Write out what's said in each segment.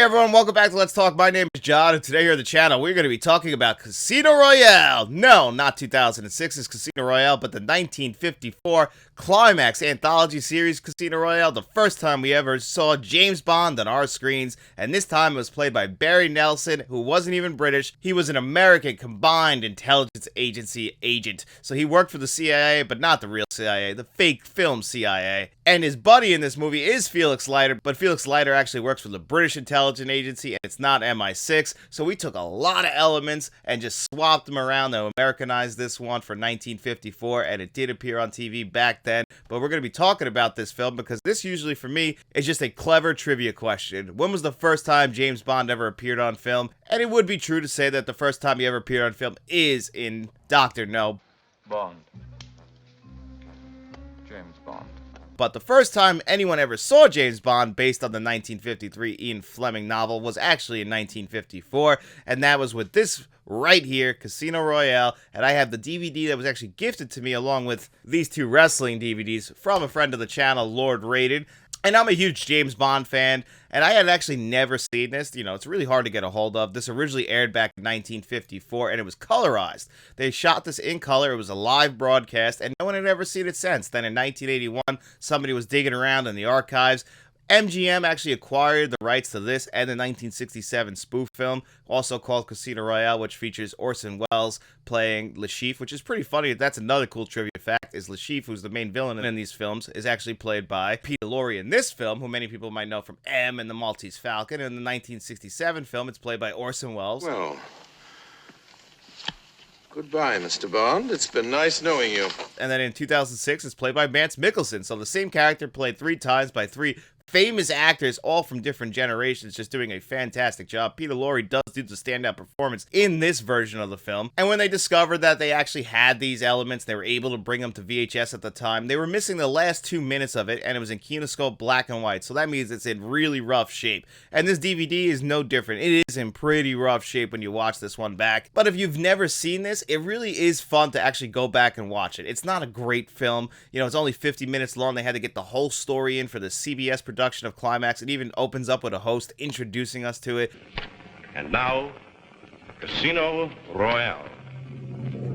everyone, welcome back to Let's Talk. My name is John, and today here on the channel, we're going to be talking about Casino Royale. No, not 2006's Casino Royale, but the 1954 climax anthology series Casino Royale, the first time we ever saw James Bond on our screens, and this time it was played by Barry Nelson, who wasn't even British. He was an American Combined Intelligence Agency agent, so he worked for the CIA, but not the real CIA, the fake film CIA. And his buddy in this movie is Felix Leiter, but Felix Leiter actually works for the British Intelligence Agency, and it's not MI6, so we took a lot of elements and just swapped them around to Americanize this one for 1954, and it did appear on TV back then. But we're going to be talking about this film because this usually, for me, is just a clever trivia question. When was the first time James Bond ever appeared on film? And it would be true to say that the first time he ever appeared on film is in Dr. No. Bond. James Bond. But the first time anyone ever saw James Bond based on the 1953 Ian Fleming novel was actually in 1954, and that was with this right here, Casino Royale, and I have the DVD that was actually gifted to me along with these two wrestling DVDs from a friend of the channel, Lord Rated. And I'm a huge James Bond fan, and I had actually never seen this. You know, it's really hard to get a hold of. This originally aired back in 1954, and it was colorized. They shot this in color. It was a live broadcast, and no one had ever seen it since. Then in 1981, somebody was digging around in the archives. MGM actually acquired the rights to this and the 1967 spoof film, also called Casino Royale, which features Orson Welles playing Le Chiffre, which is pretty funny. That's another cool trivia fact, is Le Chiffre, who's the main villain in these films, is actually played by Peter Lorre in this film, who many people might know from M and the Maltese Falcon. In the 1967 film, it's played by Orson Welles. Well, goodbye, Mr. Bond. It's been nice knowing you. And then in 2006, it's played by Mads Mikkelsen. So the same character played three times by three famous actors, all from different generations, just doing a fantastic job. Peter Lorre does do the standout performance in this version of the film. And when they discovered that they actually had these elements, they were able to bring them to VHS at the time, they were missing the last 2 minutes of it, and it was in Kinescope black and white. So that means it's in really rough shape. And this DVD is no different. It is in pretty rough shape when you watch this one back. But if you've never seen this, it really is fun to actually go back and watch it. It's not a great film. You know, it's only 50 minutes long. They had to get the whole story in for the CBS production of Climax. It even opens up with a host introducing us to it. And now, Casino Royale.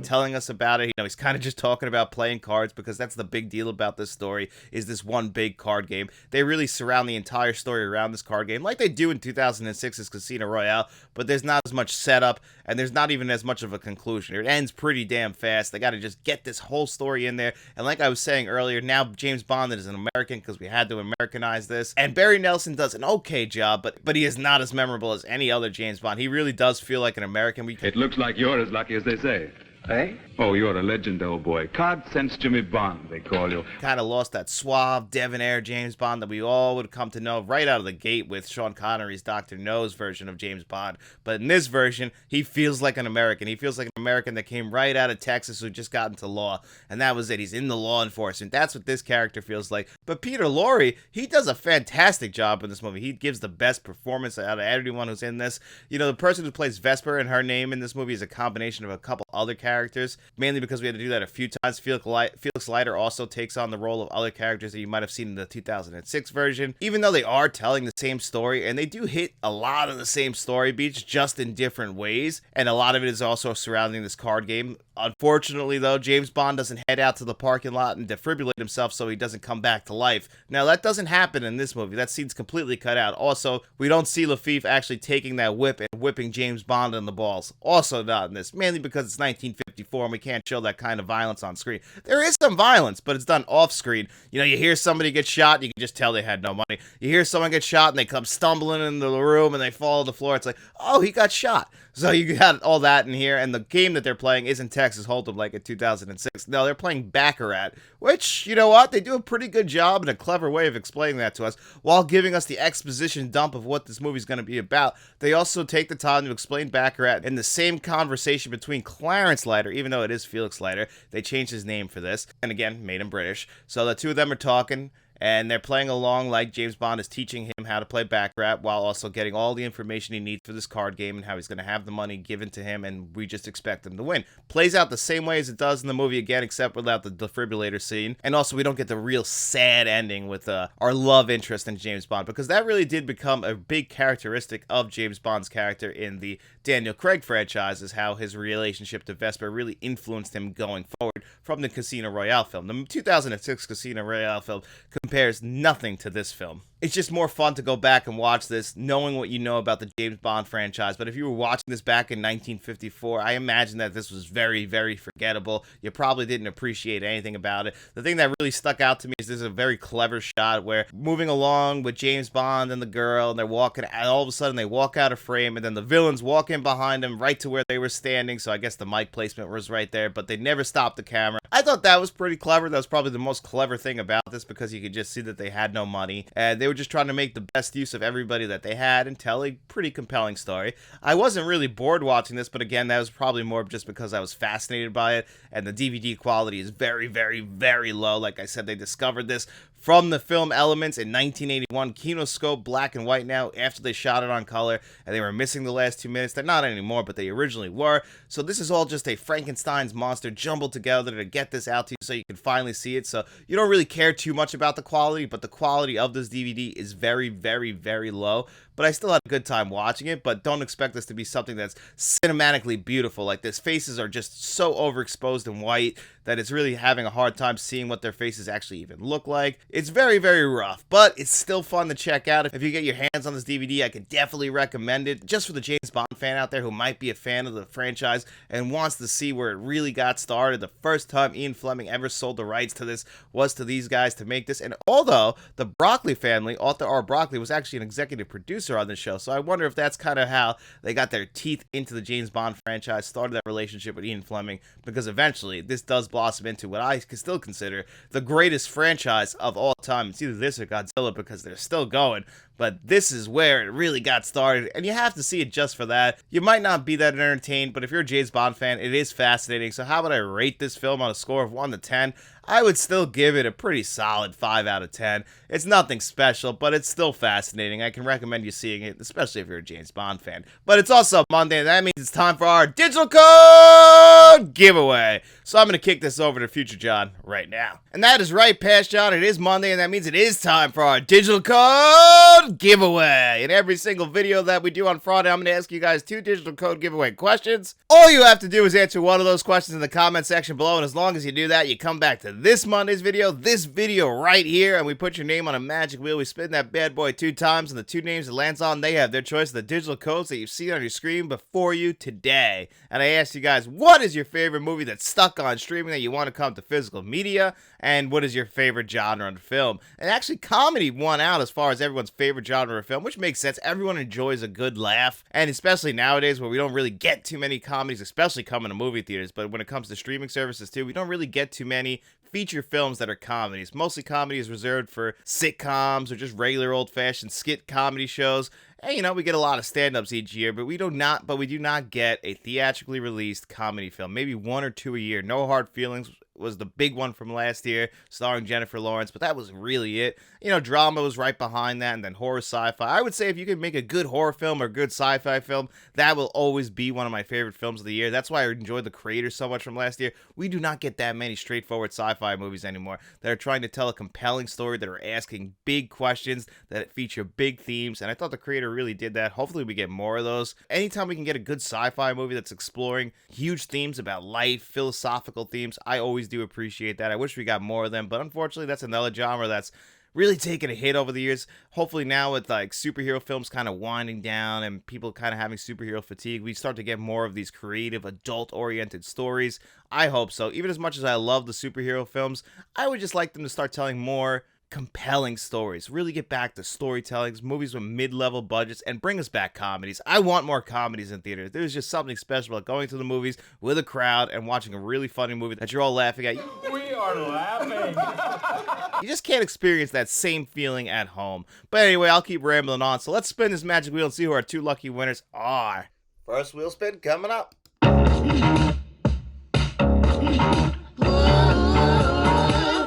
Telling us about it. You know, he's kind of just talking about playing cards because that's the big deal about this story, is this one big card game. They really surround the entire story around this card game like they do in 2006's Casino Royale, but there's not as much setup and there's not even as much of a conclusion. It ends pretty damn fast. They got to just get this whole story in there. And like I was saying earlier, now James Bond is an American because we had to Americanize this. And Barry Nelson does an okay job, but he is not as memorable as any other James Bond. He really does feel like an American. It looks like you're as lucky as they say. Eh? Oh, you're a legend, old boy. Card Sense Jimmy Bond, they call you. Kind of lost that suave, debonair James Bond that we all would come to know right out of the gate with Sean Connery's Dr. No's version of James Bond. But in this version, he feels like an American. He feels like an American that came right out of Texas who just got into law. And that was it. He's in the law enforcement. That's what this character feels like. But Peter Lorre, he does a fantastic job in this movie. He gives the best performance out of everyone who's in this. You know, the person who plays Vesper and her name in this movie is a combination of a couple other characters, mainly because we had to do that a few times. Felix Leiter also takes on the role of other characters that you might have seen in the 2006 version, even though they are telling the same story, and they do hit a lot of the same story beats, just in different ways, and a lot of it is also surrounding this card game. Unfortunately, though, James Bond doesn't head out to the parking lot and defibrillate himself so he doesn't come back to life. Now, that doesn't happen in this movie. That scene's completely cut out. Also, we don't see Lafitte actually taking that whip and whipping James Bond in the balls. Also not in this, mainly because it's 1954 and we can't show that kind of violence on screen. There is some violence, but it's done off screen. You know, you hear somebody get shot, you can just tell they had no money. You hear someone get shot and they come stumbling into the room and they fall to the floor. It's like, oh, he got shot. So you got all that in here, and the game that they're playing isn't Texas Hold'em like in 2006. No, they're playing Baccarat, which, you know what, they do a pretty good job and a clever way of explaining that to us while giving us the exposition dump of what this movie's going to be about. They also take the time to explain Baccarat in the same conversation between Clarence Leiter, even though it is Felix Leiter. They changed his name for this, and again, made him British. So the two of them are talking, and they're playing along like James Bond is teaching him how to play baccarat while also getting all the information he needs for this card game and how he's going to have the money given to him, and we just expect him to win. Plays out the same way as it does in the movie again, except without the defibrillator scene, and also we don't get the real sad ending with our love interest in James Bond, because that really did become a big characteristic of James Bond's character in the Daniel Craig franchise, is how his relationship to Vesper really influenced him going forward from the Casino Royale film. The 2006 Casino Royale film compares nothing to this film. It's just more fun to go back and watch this, knowing what you know about the James Bond franchise. But if you were watching this back in 1954, I imagine that this was very, very forgettable. You probably didn't appreciate anything about it. The thing that really stuck out to me is this is a very clever shot where moving along with James Bond and the girl, and they're walking, and all of a sudden they walk out of frame, and then the villains walk in behind them right to where they were standing. So I guess the mic placement was right there, but they never stopped the camera. I thought that was pretty clever. That was probably the most clever thing about this, because you could just see that they had no money, and they were just trying to make the best use of everybody that they had and tell a pretty compelling story. I wasn't really bored watching this, but again, that was probably more just because I was fascinated by it, and the DVD quality is very, very, very low. Like I said, they discovered this from the film Elements in 1981, Kinoscope, black and white now, after they shot it on color, and they were missing the last 2 minutes. They're not anymore, but they originally were. So this is all just a Frankenstein's monster jumbled together to get this out to you so you can finally see it. So you don't really care too much about the quality, but the quality of this DVD is very, very, very low. But I still had a good time watching it, but don't expect this to be something that's cinematically beautiful. Like, these faces are just so overexposed and white that it's really having a hard time seeing what their faces actually even look like. It's very, very rough, but it's still fun to check out. If you get your hands on this DVD, I can definitely recommend it, just for the James Bond fan out there who might be a fan of the franchise and wants to see where it really got started. The first time Ian Fleming ever sold the rights to this was to these guys to make this, and although the Broccoli family, Arthur R. Broccoli, was actually an executive producer on the show, so I wonder if that's kind of how they got their teeth into the James Bond franchise, started that relationship with Ian Fleming, because eventually this does blossom into what I can still consider the greatest franchise of all time. It's either this or Godzilla, because they're still going, but this is where it really got started, and you have to see it just for that. You might not be that entertained, but if you're a James Bond fan, it is fascinating. So how would I rate this film on a score of 1 to 10? I would still give it a pretty solid 5 out of 10. It's nothing special, but it's still fascinating. I can recommend you seeing it, especially if you're a James Bond fan. But it's also Monday, and that means it's time for our digital code giveaway. So I'm going to kick this over to Future John right now. And that is right, Past John. It is Monday, and that means it is time for our digital code giveaway. In every single video that we do on Friday, I'm going to ask you guys 2 digital code giveaway questions. All you have to do is answer one of those questions in the comment section below, and as long as you do that, you come back to this Monday's video, this video right here, and we put your name on a magic wheel. We spin that bad boy 2 times, and the 2 names it lands on, they have their choice of the digital codes that you see on your screen before you today. And I asked you guys, what is your favorite movie that's stuck on streaming that you want to come to physical media? And what is your favorite genre of film? And actually, comedy won out as far as everyone's favorite genre of film, which makes sense. Everyone enjoys a good laugh, and especially nowadays where we don't really get too many comedies, especially coming to movie theaters, but when it comes to streaming services too, we don't really get too many feature films that are comedies. Mostly comedy is reserved for sitcoms or just regular old-fashioned skit comedy shows. And, you know, we get a lot of stand-ups each year, but we do not get a theatrically released comedy film. Maybe 1 or 2 a year. No Hard Feelings was the big one from last year, starring Jennifer Lawrence, but that was really it. You know, drama was right behind that, and then horror sci-fi. I would say if you could make a good horror film or good sci-fi film, that will always be one of my favorite films of the year. That's why I enjoyed The Creator so much from last year. We do not get that many straightforward sci-fi movies anymore that are trying to tell a compelling story, that are asking big questions, that feature big themes, and I thought The Creator really did that. Hopefully we get more of those. Anytime we can get a good sci-fi movie that's exploring huge themes about life, philosophical themes, I always do appreciate that. I wish we got more of them, but unfortunately that's another genre that's really taken a hit over the years. Hopefully now with like superhero films kind of winding down and people kind of having superhero fatigue, we start to get more of these creative adult-oriented stories. I hope so. Even as much as I love the superhero films, I would just like them to start telling more compelling stories, really get back to storytellings, movies with mid-level budgets, and bring us back comedies. I want more comedies in theaters. There's just something special about going to the movies with a crowd and watching a really funny movie that you're all laughing at. We are laughing. You just can't experience that same feeling at home. But anyway, I'll keep rambling on, so let's spin this magic wheel and see who our 2 lucky winners are. First wheel spin coming up.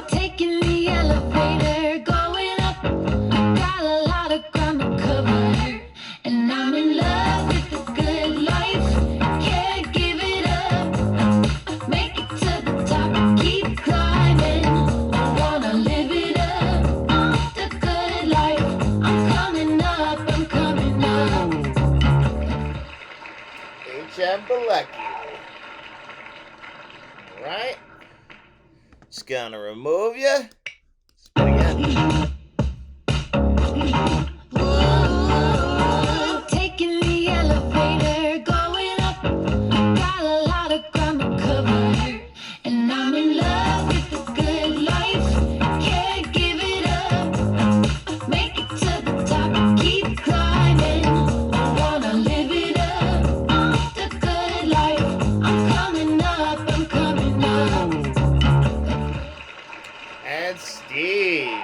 Taking the elevator, going Just gonna remove you. Spin again. Taking the elevator, going up. Got a lot of ground to cover, and I'm in love with the good life. Can't give it up. Make it to the top, keep climbing. I wanna live it up. The good life. I'm coming up, I'm coming up. And Steve.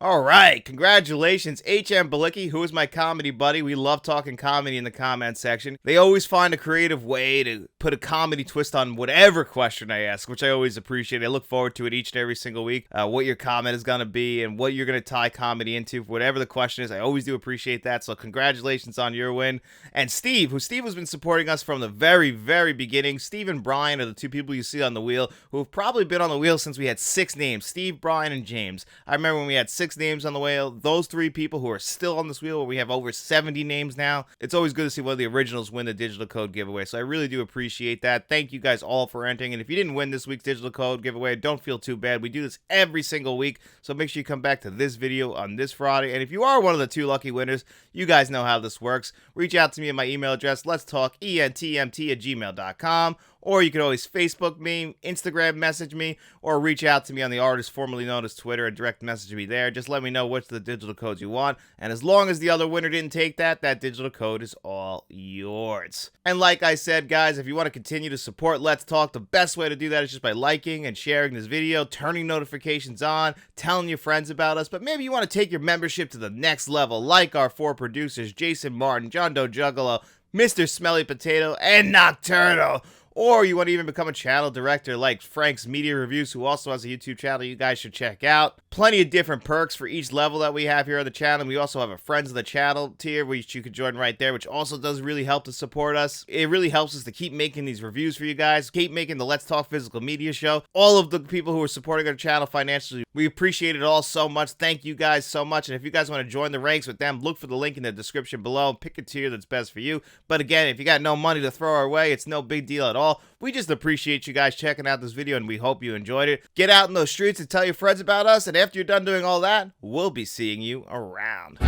All right, congratulations, H.M. Balicki, who is my comedy buddy. We love talking comedy in the comment section. They always find a creative way to put a comedy twist on whatever question I ask, which I always appreciate. I look forward to it each and every single week, what your comment is going to be and what you're going to tie comedy into, whatever the question is. I always do appreciate that, so congratulations on your win. And Steve has been supporting us from the very, very beginning. Steve and Brian are the two people you see on the wheel who have probably been on the wheel since we had 6 names, Steve, Brian, and James. I remember when we had 6 names on the wheel. Those 3 people who are still on this wheel, where we have over 70 names now. It's always good to see one of the originals win the digital code giveaway, so I really do appreciate that. Thank you guys all for entering, and if you didn't win this week's digital code giveaway, don't feel too bad. We do this every single week, so make sure you come back to this video on this Friday, and if you are one of the 2 lucky winners, you guys know how this works. Reach out to me at my email address, letstalkentmt@gmail.com, or you can always Facebook me, Instagram message me, or reach out to me on the artist formerly known as Twitter and direct message me there. Just let me know which of the digital codes you want, and as long as the other winner didn't take that digital code is all yours. And like I said, guys, if you want to continue to support Let's Talk, the best way to do that is just by liking and sharing this video, turning notifications on, telling your friends about us. But maybe you want to take your membership to the next level, like our 4 producers, Jason Martin, John Doe Juggalo, Mr. Smelly Potato, and Nocturnal. Or you want to even become a channel director like Frank's Media Reviews, who also has a YouTube channel you guys should check out. Plenty of different perks for each level that we have here on the channel. We also have a Friends of the Channel tier, which you can join right there, which also does really help to support us. It really helps us to keep making these reviews for you guys, keep making the Let's Talk Physical Media show. All of the people who are supporting our channel financially, we appreciate it all so much. Thank you guys so much. And if you guys want to join the ranks with them, look for the link in the description below. Pick a tier that's best for you. But again, if you got no money to throw our way, it's no big deal at all. We just appreciate you guys checking out this video, and we hope you enjoyed it. Get out in those streets and tell your friends about us, and after you're done doing all that, we'll be seeing you around.